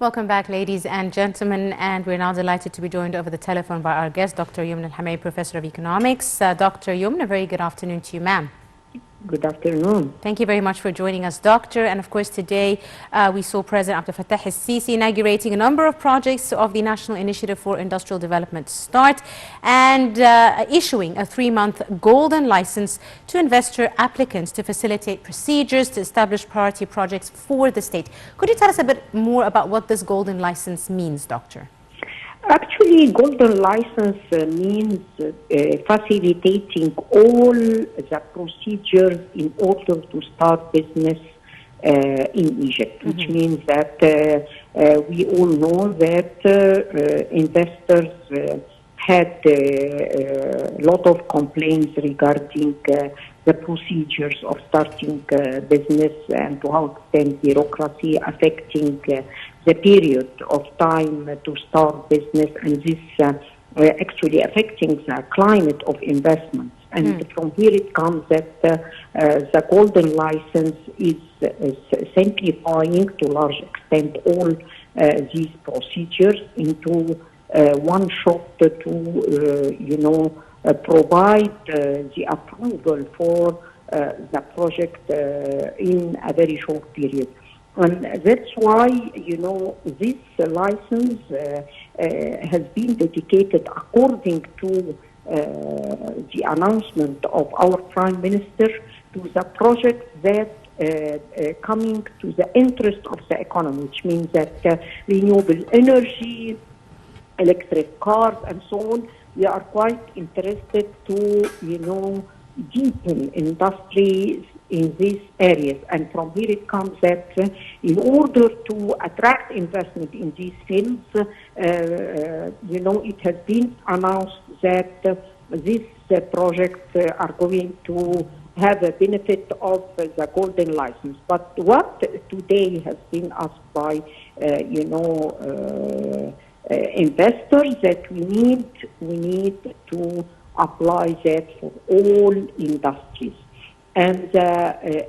Welcome back, ladies and gentlemen, and we're now delighted to be joined over the telephone by our guest, Dr. Yumna Al-Hamay, Professor of Economics. Dr. Yumna, a very good afternoon to you, ma'am. Good afternoon. Thank you very much for joining us, Doctor. And of course, today we saw President Abdel Fattah al-Sisi inaugurating a number of projects of the National Initiative for Industrial Development START and issuing a 3-month golden license to investor applicants to facilitate procedures to establish priority projects for the state. Could you tell us a bit more about what this golden license means, Doctor? Actually, golden license means facilitating all the procedures in order to start business in Egypt, which means that we all know that investors had a lot of complaints regarding the procedures of starting business and to how extent bureaucracy affecting the period of time to start business, and this actually affecting the climate of investments. And from here it comes that the golden license is simplifying to a large extent all these procedures into one shop to provide the approval for the project in a very short period. And that's why, this license has been dedicated according to the announcement of our Prime Minister to the project that coming to the interest of the economy, which means that renewable energy, electric cars, and so on, we are quite interested to, deepen industries in these areas. And from here it comes that in order to attract investment in these fields, it has been announced that these projects are going to have a benefit of the golden license. But what today has been asked by, investors, that we need to apply that for all industries. And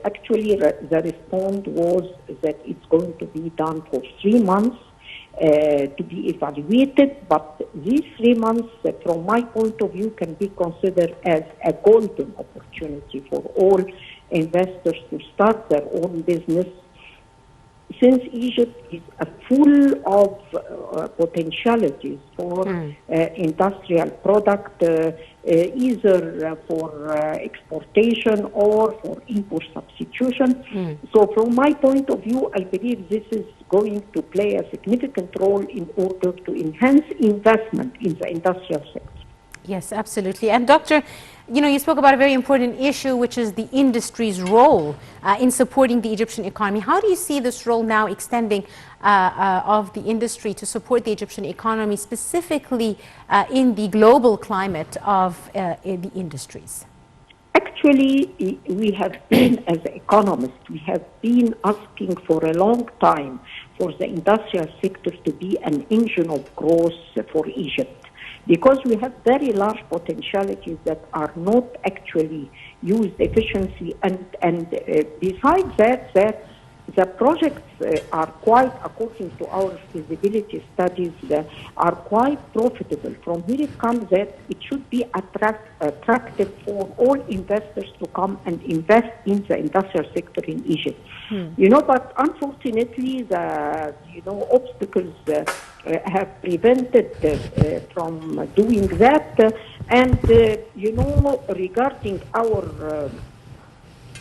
actually the response was that it's going to be done for 3 months to be evaluated, but these 3 months, from my point of view, can be considered as a golden opportunity for all investors to start their own business, since Egypt is full of potentialities for industrial product, either for exportation or for import substitution. So from my point of view, I believe this is going to play a significant role in order to enhance investment in the industrial sector. Yes, absolutely. And Doctor, you spoke about a very important issue, which is the industry's role in supporting the Egyptian economy. How do you see this role now extending of the industry to support the Egyptian economy, specifically in the global climate of the industries? Actually, we have been, as economists, we have been asking for a long time for the industrial sector to be an engine of growth for Egypt, because we have very large potentialities that are not actually used efficiently, and besides that the projects are quite, according to our feasibility studies, are quite profitable. From here it comes that it should be attractive for all investors to come and invest in the industrial sector in Egypt. But unfortunately the obstacles have prevented from doing that, and regarding our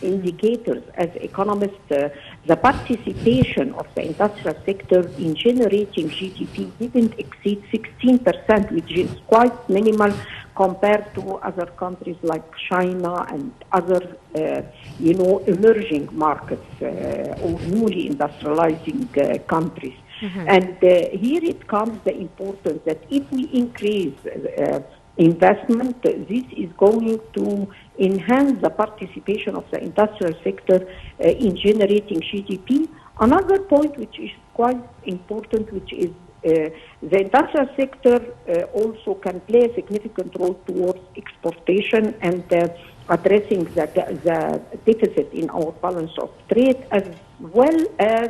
indicators as economists, the participation of the industrial sector in generating GDP didn't exceed 16%, which is quite minimal compared to other countries like China and other, emerging markets or newly industrializing countries. And here it comes the importance that if we increase investment, this is going to enhance the participation of the industrial sector in generating GDP. Another point which is quite important, which is the industrial sector also can play a significant role towards exportation and addressing the deficit in our balance of trade, as well as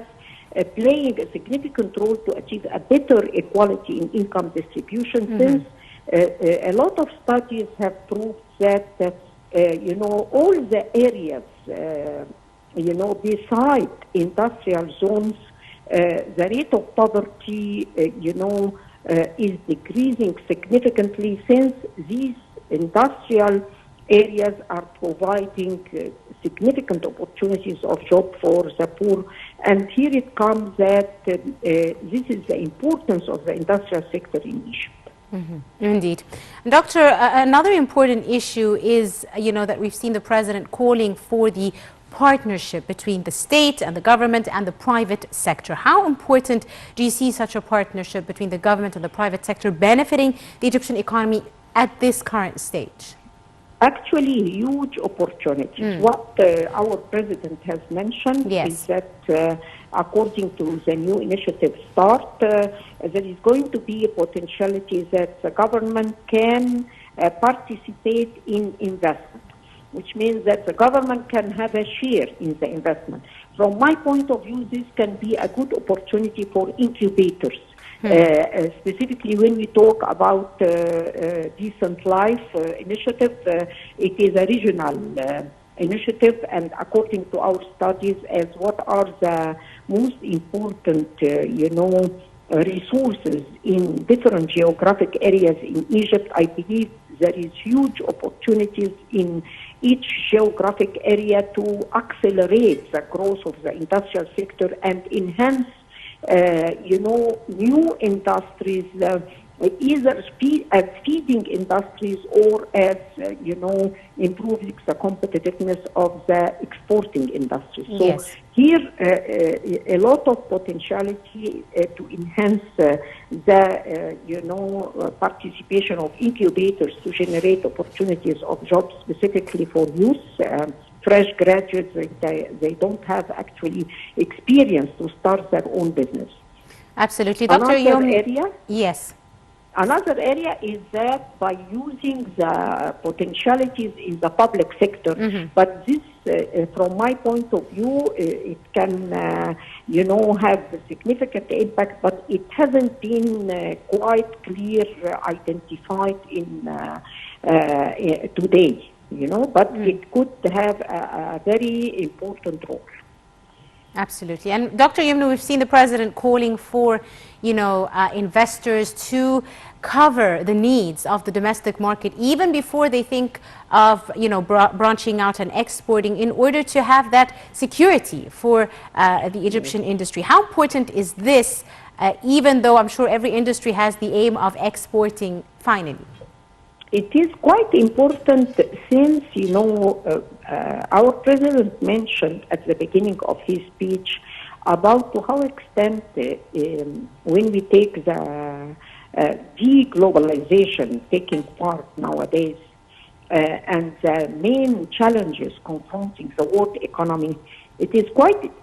playing a significant role to achieve a better equality in income distribution, since a lot of studies have proved that, all the areas, beside industrial zones, the rate of poverty, is decreasing significantly, since these industrial areas are providing significant opportunities of job for the poor. And here it comes that this is the importance of the industrial sector in Egypt. Indeed. Doctor, another important issue is, that we've seen the president calling for the partnership between the state and the government and the private sector. How important do you see such a partnership between the government and the private sector benefiting the Egyptian economy at this current stage? Actually, huge opportunities. What our president has mentioned is that according to the new initiative START, there is going to be a potentiality that the government can participate in investment, which means that the government can have a share in the investment. From my point of view, this can be a good opportunity for incubators. Specifically, when we talk about Decent Life initiative, it is a regional initiative, and according to our studies, as what are the most important, resources in different geographic areas in Egypt, I believe there is huge opportunities in each geographic area to accelerate the growth of the industrial sector and enhance new industries, either as feeding industries or as, improving the competitiveness of the exporting industry. So here, a lot of potentiality to enhance the, participation of incubators to generate opportunities of jobs specifically for youth. Fresh graduates, they don't have actually experience to start their own business. Absolutely. Dr. Area? Yes. Another area is that by using the potentialities in the public sector, but this, from my point of view, it can, have a significant impact, but it hasn't been quite clear identified in today. But it could have a very important role. Absolutely. And Dr. Yumna, we've seen the president calling for, investors to cover the needs of the domestic market even before they think of, branching out and exporting, in order to have that security for the Egyptian industry. How important is this, even though I'm sure every industry has the aim of exporting finally? It is quite important since, our president mentioned at the beginning of his speech about to how extent when we take the deglobalization taking part nowadays and the main challenges confronting the world economy,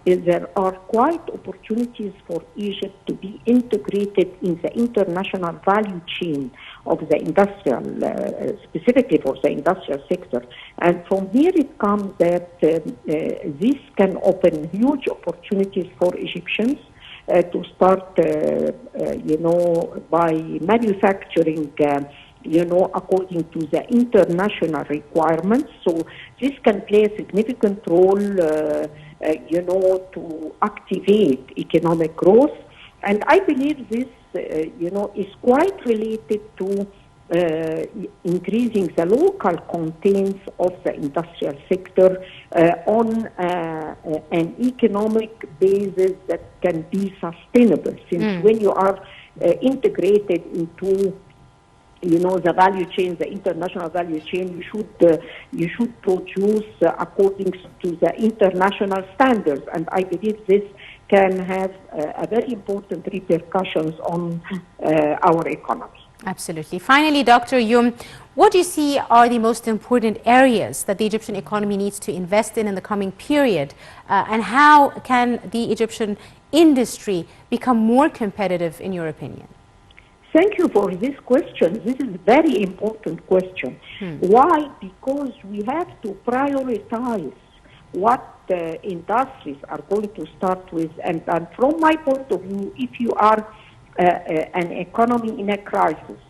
there are quite opportunities for Egypt to be integrated in the international value chain of the industrial, specifically for the industrial sector. And from here it comes that this can open huge opportunities for Egyptians to start, by manufacturing according to the international requirements. So this can play a significant role, to activate economic growth. And I believe this, is quite related to increasing the local contents of the industrial sector on an economic basis that can be sustainable. Since when you are integrated into the value chain, the international value chain, you should produce according to the international standards, and I believe this can have a very important repercussions on our economy. Absolutely. Finally, Dr. Yum, what do you see are the most important areas that the Egyptian economy needs to invest in the coming period, and how can the Egyptian industry become more competitive, in your opinion? Thank you for this question. This is a very important question. Why? Because we have to prioritize what industries are going to start with. And from my point of view, if you are an economy in a crisis,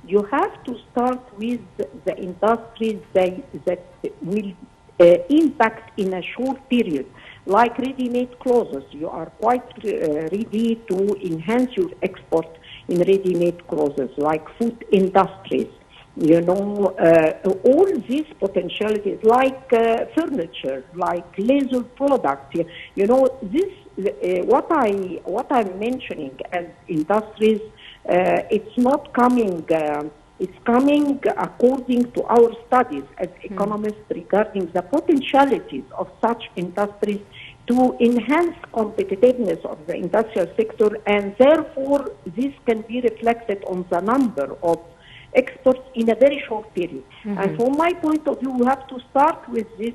you have to start with the industries that will impact in a short period, like ready-made clothes. You are quite ready to enhance your export in ready-made clothes, like food industries. You know, all these potentialities, like furniture, like laser products. You know, this what I'm mentioning as industries. It's not coming. It's coming according to our studies as economists regarding the potentialities of such industries to enhance competitiveness of the industrial sector, and therefore this can be reflected on the number of exports in a very short period. And from my point of view, we have to start with this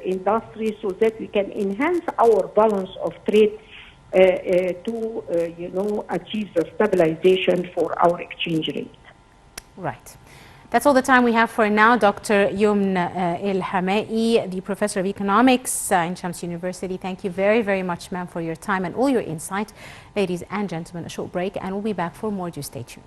industry so that we can enhance our balance of trade to achieve the stabilization for our exchange rate. Right. That's all the time we have for now. Dr. Yumna El-Hamai, the Professor of Economics in Shams University. Thank you very, very much, ma'am, for your time and all your insight. Ladies and gentlemen, a short break and we'll be back for more. Do stay tuned.